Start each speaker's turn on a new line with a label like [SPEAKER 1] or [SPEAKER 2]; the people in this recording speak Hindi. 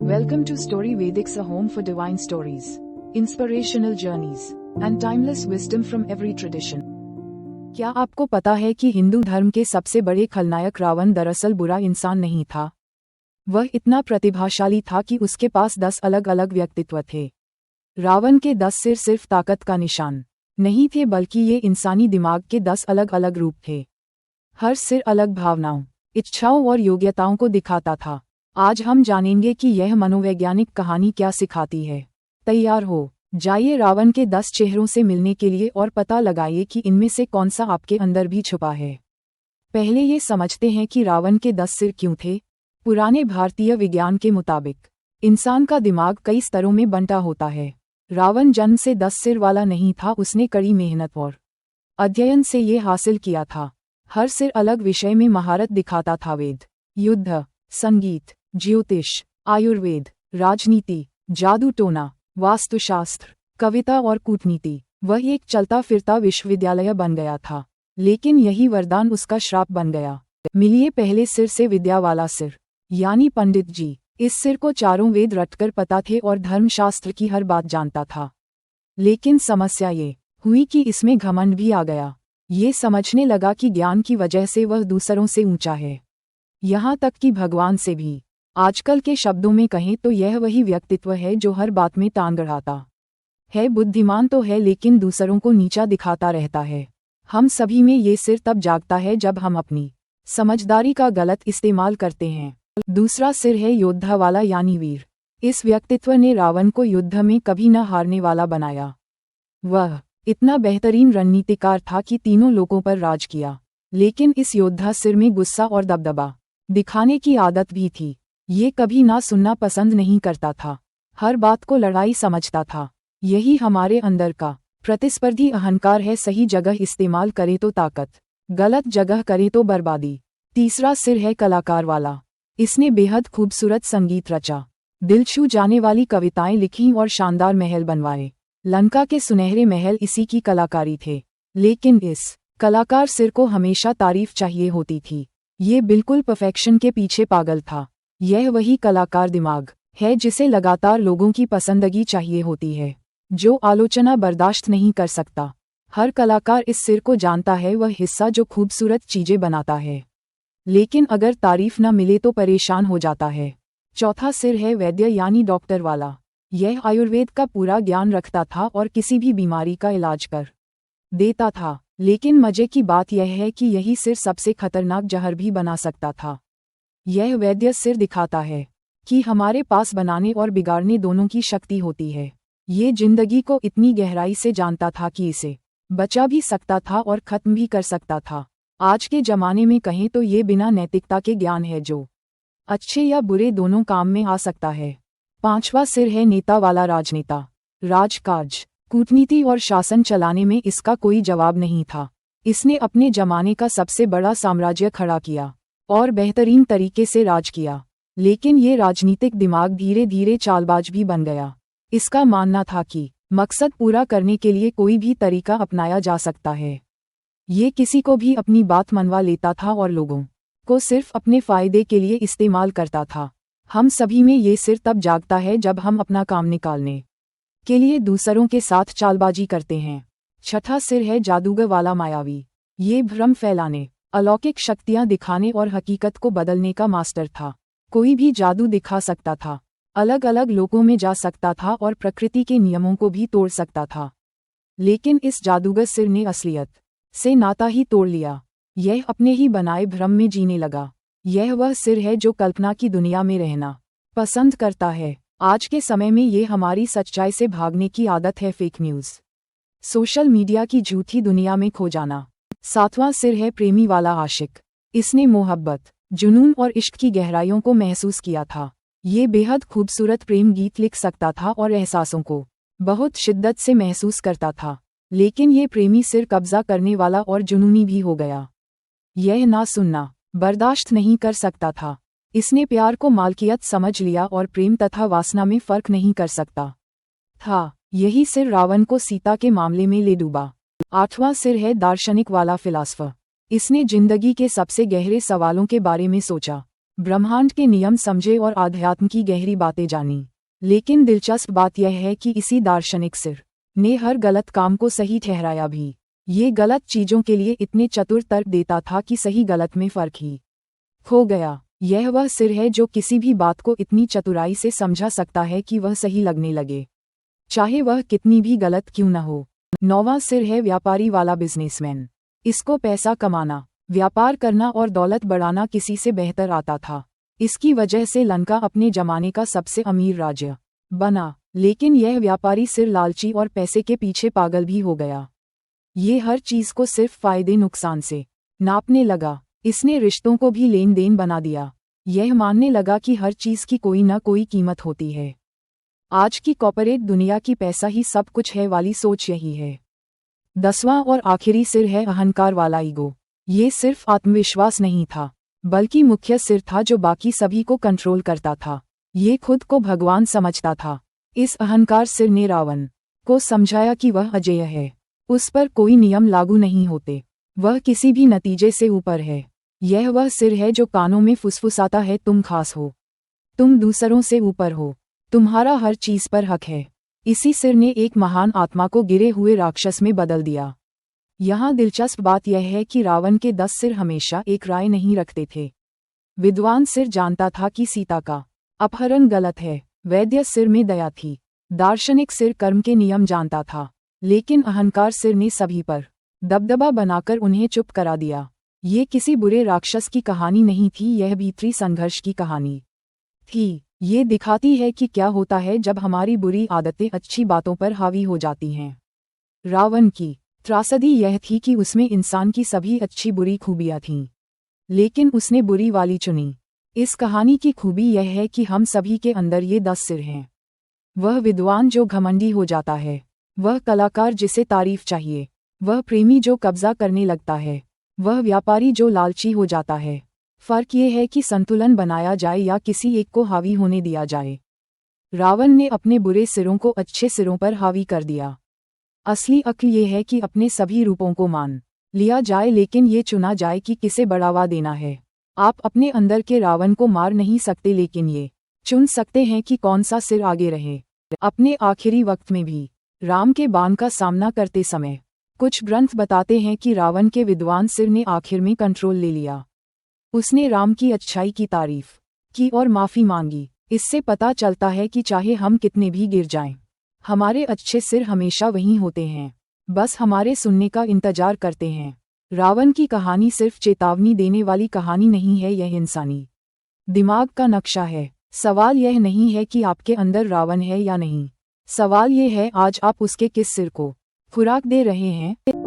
[SPEAKER 1] Welcome to Story Vedics, a home for divine stories, inspirational journeys, and timeless wisdom from every tradition. क्या आपको पता है कि हिंदू धर्म के सबसे बड़े खलनायक रावण दरअसल बुरा इंसान नहीं था? वह इतना प्रतिभाशाली था कि उसके पास 10 अलग अलग व्यक्तित्व थे। रावण के 10 सिर सिर्फ ताकत का निशान नहीं थे, बल्कि ये इंसानी दिमाग के 10 अलग अलग रूप थे। हर सिर अलग भावनाओं, इच्छाओं और योग्यताओं को दिखाता था। आज हम जानेंगे कि यह मनोवैज्ञानिक कहानी क्या सिखाती है। तैयार हो जाइए रावण के 10 चेहरों से मिलने के लिए और पता लगाइए कि इनमें से कौन सा आपके अंदर भी छुपा है। पहले ये समझते हैं कि रावण के 10 सिर क्यों थे। पुराने भारतीय विज्ञान के मुताबिक इंसान का दिमाग कई स्तरों में बंटा होता है। रावण जन्म से 10 सिर वाला नहीं था, उसने कड़ी मेहनत और अध्ययन से ये हासिल किया था। हर सिर अलग विषय में महारत दिखाता था। वेद, युद्ध, संगीत, ज्योतिष, आयुर्वेद, राजनीति, जादू टोना, वास्तुशास्त्र, कविता और कूटनीति। वह एक चलता फिरता विश्वविद्यालय बन गया था, लेकिन यही वरदान उसका श्राप बन गया। मिलिए पहले सिर से, विद्या वाला सिर, यानी पंडित जी। इस सिर को चारों वेद रटकर पता थे और धर्मशास्त्र की हर बात जानता था। लेकिन समस्या ये हुई कि इसमें घमंड भी आ गया। ये समझने लगा कि ज्ञान की वजह से वह दूसरों से ऊंचा है, यहाँ तक कि भगवान से भी। आजकल के शब्दों में कहें तो यह वही व्यक्तित्व है जो हर बात में टांग अड़ाता है। बुद्धिमान तो है, लेकिन दूसरों को नीचा दिखाता रहता है। हम सभी में ये सिर तब जागता है जब हम अपनी समझदारी का गलत इस्तेमाल करते हैं। दूसरा सिर है योद्धा वाला, यानी वीर। इस व्यक्तित्व ने रावण को युद्ध में कभी न हारने वाला बनाया। वह इतना बेहतरीन रणनीतिकार था कि तीनों लोगों पर राज किया। लेकिन इस योद्धा सिर में गुस्सा और दबदबा दिखाने की आदत भी थी। ये कभी ना सुनना पसंद नहीं करता था, हर बात को लड़ाई समझता था। यही हमारे अंदर का प्रतिस्पर्धी अहंकार है। सही जगह इस्तेमाल करे तो ताकत, गलत जगह करे तो बर्बादी। तीसरा सिर है कलाकार वाला। इसने बेहद खूबसूरत संगीत रचा, दिल छू जाने वाली कविताएं लिखीं और शानदार महल बनवाए। लंका के सुनहरे महल इसी की कलाकारी थे। लेकिन इस कलाकार सिर को हमेशा तारीफ चाहिए होती थी। ये बिल्कुल परफेक्शन के पीछे पागल था। यह वही कलाकार दिमाग है जिसे लगातार लोगों की पसंदगी चाहिए होती है, जो आलोचना बर्दाश्त नहीं कर सकता। हर कलाकार इस सिर को जानता है, वह हिस्सा जो खूबसूरत चीजें बनाता है, लेकिन अगर तारीफ न मिले तो परेशान हो जाता है। चौथा सिर है वैद्य, यानी डॉक्टर वाला। यह आयुर्वेद का पूरा ज्ञान रखता था और किसी भी बीमारी का इलाज कर देता था। लेकिन मजे की बात यह है कि यही सिर सबसे खतरनाक जहर भी बना सकता था। यह वैद्य सिर दिखाता है कि हमारे पास बनाने और बिगाड़ने दोनों की शक्ति होती है। ये जिंदगी को इतनी गहराई से जानता था कि इसे बचा भी सकता था और खत्म भी कर सकता था। आज के जमाने में कहें तो ये बिना नैतिकता के ज्ञान है जो अच्छे या बुरे दोनों काम में आ सकता है। पांचवा सिर है नेता वाला, राजनेता। राजकाज, कूटनीति और शासन चलाने में इसका कोई जवाब नहीं था। इसने अपने जमाने का सबसे बड़ा साम्राज्य खड़ा किया और बेहतरीन तरीके से राज किया। लेकिन ये राजनीतिक दिमाग धीरे धीरे चालबाज भी बन गया। इसका मानना था कि मकसद पूरा करने के लिए कोई भी तरीका अपनाया जा सकता है। ये किसी को भी अपनी बात मनवा लेता था और लोगों को सिर्फ अपने फायदे के लिए इस्तेमाल करता था। हम सभी में ये सिर तब जागता है जब हम अपना काम निकालने के लिए दूसरों के साथ चालबाजी करते हैं। छठा सिर है जादूगर वाला, मायावी। ये भ्रम फैलाने, अलौकिक शक्तियां दिखाने और हकीकत को बदलने का मास्टर था। कोई भी जादू दिखा सकता था, अलग अलग लोगों में जा सकता था और प्रकृति के नियमों को भी तोड़ सकता था। लेकिन इस जादूगर सिर ने असलियत से नाता ही तोड़ लिया। यह अपने ही बनाए भ्रम में जीने लगा। यह वह सिर है जो कल्पना की दुनिया में रहना पसंद करता है। आज के समय में ये हमारी सच्चाई से भागने की आदत है। फेक न्यूज़, सोशल मीडिया की झूठी दुनिया में खो जाना। सातवां सिर है प्रेमी वाला, आशिक। इसने मोहब्बत, जुनून और इश्क की गहराइयों को महसूस किया था। ये बेहद खूबसूरत प्रेम गीत लिख सकता था और एहसासों को बहुत शिद्दत से महसूस करता था। लेकिन ये प्रेमी सिर कब्जा करने वाला और जुनूनी भी हो गया। यह ना सुनना बर्दाश्त नहीं कर सकता था। इसने प्यार को मालकियत समझ लिया और प्रेम तथा वासना में फर्क नहीं कर सकता था। यही सिर रावण को सीता के मामले में ले डूबा। आठवां सिर है दार्शनिक वाला, फिलासफर। इसने जिंदगी के सबसे गहरे सवालों के बारे में सोचा। ब्रह्मांड के नियम समझे और आध्यात्म की गहरी बातें जानी। लेकिन दिलचस्प बात यह है कि इसी दार्शनिक सिर ने हर गलत काम को सही ठहराया भी। ये गलत चीजों के लिए इतने चतुर तर्क देता था कि सही गलत में फर्क ही खो गया। यह वह सिर है जो किसी भी बात को इतनी चतुराई से समझा सकता है कि वह सही लगने लगे, चाहे वह कितनी भी गलत क्यों न हो। 9वां सिर है व्यापारी वाला बिजनेसमैन। इसको पैसा कमाना, व्यापार करना और दौलत बढ़ाना किसी से बेहतर आता था। इसकी वजह से लंका अपने जमाने का सबसे अमीर राज्य बना। लेकिन यह व्यापारी सिर लालची और पैसे के पीछे पागल भी हो गया। ये हर चीज को सिर्फ फायदे नुकसान से नापने लगा। इसने रिश्तों को भी लेन देन बना दिया। यह मानने लगा कि हर चीज की कोई न कोई कीमत होती है। आज की कॉर्पोरेट दुनिया की पैसा ही सब कुछ है वाली सोच यही है। 10वां और आखिरी सिर है अहंकार वाला ईगो। ये सिर्फ आत्मविश्वास नहीं था, बल्कि मुख्य सिर था जो बाकी सभी को कंट्रोल करता था। ये खुद को भगवान समझता था। इस अहंकार सिर ने रावण को समझाया कि वह अजेय है, उस पर कोई नियम लागू नहीं होते, वह किसी भी नतीजे से ऊपर है। यह वह सिर है जो कानों में फुसफुसाता है, तुम खास हो, तुम दूसरों से ऊपर हो, तुम्हारा हर चीज पर हक है। इसी सिर ने एक महान आत्मा को गिरे हुए राक्षस में बदल दिया। यहाँ दिलचस्प बात यह है कि रावण के 10 सिर हमेशा एक राय नहीं रखते थे। विद्वान सिर जानता था कि सीता का अपहरण गलत है, वैद्य सिर में दया थी, दार्शनिक सिर कर्म के नियम जानता था, लेकिन अहंकार सिर ने सभी पर दबदबा बनाकर उन्हें चुप करा दिया। ये किसी बुरे राक्षस की कहानी नहीं थी, यह भीतरी संघर्ष की कहानी थी। ये दिखाती है कि क्या होता है जब हमारी बुरी आदतें अच्छी बातों पर हावी हो जाती हैं। रावण की त्रासदी यह थी कि उसमें इंसान की सभी अच्छी बुरी खूबियां थीं, लेकिन उसने बुरी वाली चुनी। इस कहानी की खूबी यह है कि हम सभी के अंदर ये 10 सिर हैं। वह विद्वान जो घमंडी हो जाता है, वह कलाकार जिसे तारीफ चाहिए, वह प्रेमी जो कब्जा करने लगता है, वह व्यापारी जो लालची हो जाता है। फर्क ये है कि संतुलन बनाया जाए या किसी एक को हावी होने दिया जाए। रावण ने अपने बुरे सिरों को अच्छे सिरों पर हावी कर दिया। असली अक्ल ये है कि अपने सभी रूपों को मान लिया जाए, लेकिन ये चुना जाए कि किसे बढ़ावा देना है। आप अपने अंदर के रावण को मार नहीं सकते, लेकिन ये चुन सकते हैं कि कौन सा सिर आगे रहे। अपने आखिरी वक्त में भी राम के बाण का सामना करते समय कुछ ग्रंथ बताते हैं कि रावण के विद्वान सिर ने आखिर में कंट्रोल ले लिया। उसने राम की अच्छाई की तारीफ की और माफी मांगी। इससे पता चलता है कि चाहे हम कितने भी गिर जाएं, हमारे अच्छे सिर हमेशा वहीं होते हैं, बस हमारे सुनने का इंतजार करते हैं। रावण की कहानी सिर्फ चेतावनी देने वाली कहानी नहीं है, यह इंसानी दिमाग का नक्शा है। सवाल यह नहीं है कि आपके अंदर रावण है या नहीं, सवाल यह है आज आप उसके किस सिर को खुराक दे रहे हैं।